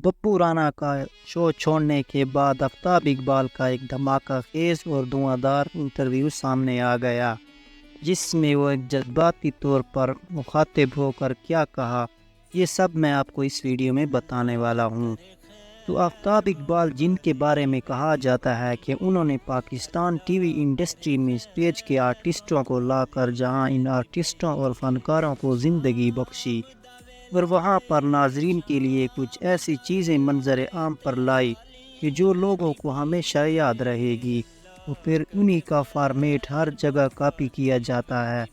بپو رانا کا شو چھوڑنے کے بعد آفتاب اقبال کا ایک دھماکہ خیز اور دھواں انٹرویو سامنے آ گیا، جس میں وہ ایک جذباتی طور پر مخاطب ہو کر کیا کہا، یہ سب میں آپ کو اس ویڈیو میں بتانے والا ہوں۔ تو آفتاب اقبال، جن کے بارے میں کہا جاتا ہے کہ انہوں نے پاکستان ٹی وی انڈسٹری میں اسٹیج کے آرٹسٹوں کو لا کر جہاں ان آرٹسٹوں اور فنکاروں کو زندگی بخشی اور وہاں پر ناظرین کے لیے کچھ ایسی چیزیں منظر عام پر لائی کہ جو لوگوں کو ہمیشہ یاد رہے گی، تو پھر انہی کا فارمیٹ ہر جگہ کاپی کیا جاتا ہے۔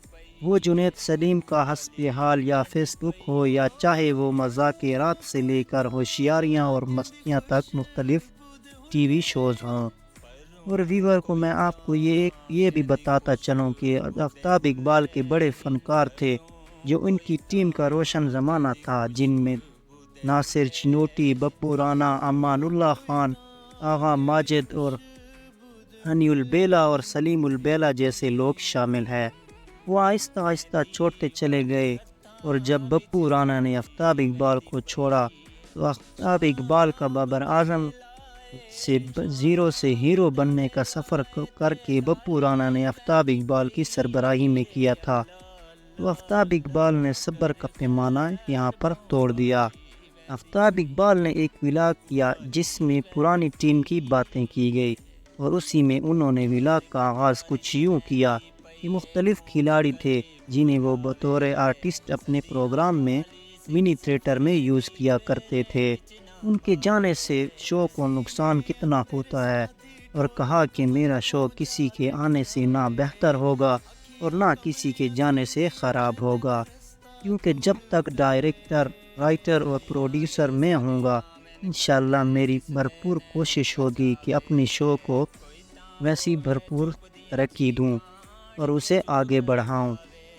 وہ جنید سلیم کا حسب حال یا فیس بک ہو، یا چاہے وہ مذاکرات سے لے کر ہوشیاریاں اور مستیاں تک مختلف ٹی وی شوز ہوں۔ اور ویور کو میں آپ کو یہ بھی بتاتا چلوں کہ آفتاب اقبال کے بڑے فنکار تھے جو ان کی ٹیم کا روشن زمانہ تھا، جن میں ناصر چنوٹی، بپو رانا، امان اللہ خان، آغا ماجد اور ہنی البیلا اور سلیم البیلا جیسے لوگ شامل ہیں۔ وہ آہستہ آہستہ چھوڑتے چلے گئے، اور جب بپو رانا نے آفتاب اقبال کو چھوڑا تو آفتاب اقبال کا بابر اعظم سے زیرو سے ہیرو بننے کا سفر کر کے بپو رانا نے آفتاب اقبال کی سربراہی میں کیا تھا۔ تو آفتاب اقبال نے صبر کا پیمانہ یہاں پر توڑ دیا۔ آفتاب اقبال نے ایک ولاگ کیا جس میں پرانی ٹیم کی باتیں کی گئی، اور اسی میں انہوں نے ولاگ کا آغاز کچھ یوں کیا کہ مختلف کھلاڑی تھے جنہیں وہ بطور آرٹسٹ اپنے پروگرام میں منی تھیٹر میں یوز کیا کرتے تھے۔ ان کے جانے سے شو کو نقصان کتنا ہوتا ہے، اور کہا کہ میرا شو کسی کے آنے سے نہ بہتر ہوگا اور نہ کسی کے جانے سے خراب ہوگا، کیونکہ جب تک ڈائریکٹر، رائٹر اور پروڈیوسر میں ہوں گا، انشاءاللہ میری بھرپور کوشش ہوگی کہ اپنی شو کو ویسی بھرپور ترقی دوں اور اسے آگے بڑھاؤں۔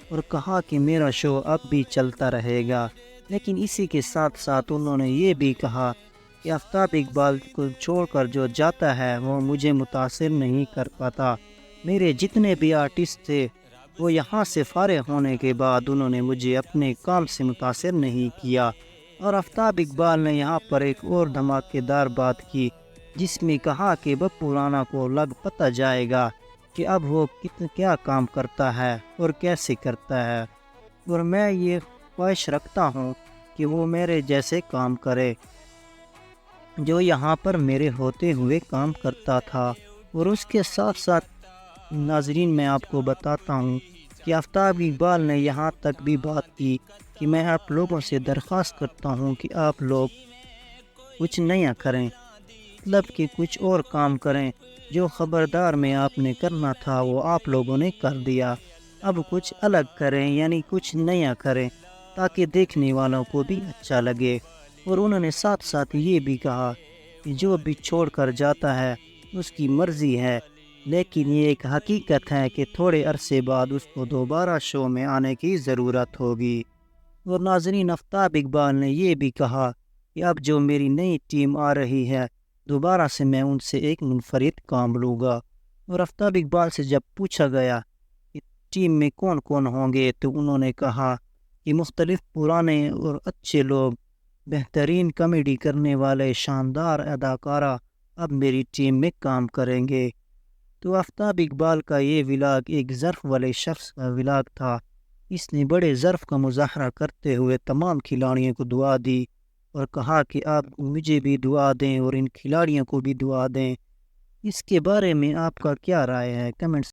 اور کہا کہ میرا شو اب بھی چلتا رہے گا، لیکن اسی کے ساتھ ساتھ انہوں نے یہ بھی کہا کہ آفتاب اقبال کو چھوڑ کر جو جاتا ہے وہ مجھے متاثر نہیں کر پاتا۔ میرے جتنے بھی آرٹسٹ تھے وہ یہاں سے فارغ ہونے کے بعد انہوں نے مجھے اپنے کام سے متاثر نہیں کیا۔ اور آفتاب اقبال نے یہاں پر ایک اور دھماکے دار بات کی، جس میں کہا کہ بپو رانا کو لگ پتہ جائے گا کہ اب وہ کیا کام کرتا ہے اور کیسے کرتا ہے، اور میں یہ خواہش رکھتا ہوں کہ وہ میرے جیسے کام کرے جو یہاں پر میرے ہوتے ہوئے کام کرتا تھا۔ اور اس کے ساتھ ساتھ ناظرین میں آپ کو بتاتا ہوں کہ آفتاب اقبال نے یہاں تک بھی بات کی کہ میں آپ لوگوں سے درخواست کرتا ہوں کہ آپ لوگ کچھ نیا کریں، مطلب کہ کچھ اور کام کریں۔ جو خبردار میں آپ نے کرنا تھا وہ آپ لوگوں نے کر دیا، اب کچھ الگ کریں، یعنی کچھ نیا کریں تاکہ دیکھنے والوں کو بھی اچھا لگے۔ اور انہوں نے ساتھ ساتھ یہ بھی کہا کہ جو بھی چھوڑ کر جاتا ہے اس کی مرضی ہے، لیکن یہ ایک حقیقت ہے کہ تھوڑے عرصے بعد اس کو دوبارہ شو میں آنے کی ضرورت ہوگی۔ اور ناظرین، آفتاب اقبال نے یہ بھی کہا کہ اب جو میری نئی ٹیم آ رہی ہے دوبارہ سے میں ان سے ایک منفرد کام لوں گا۔ اور آفتاب اقبال سے جب پوچھا گیا کہ ٹیم میں کون کون ہوں گے تو انہوں نے کہا کہ مختلف پرانے اور اچھے لوگ، بہترین کامیڈی کرنے والے شاندار اداکارہ اب میری ٹیم میں کام کریں گے۔ تو آفتاب اقبال کا یہ ولاگ ایک ظرف والے شخص کا ولاگ تھا۔ اس نے بڑے ظرف کا مظاہرہ کرتے ہوئے تمام کھلاڑیوں کو دعا دی اور کہا کہ آپ مجھے بھی دعا دیں اور ان کھلاڑیوں کو بھی دعا دیں۔ اس کے بارے میں آپ کا کیا رائے ہے؟ کمنٹس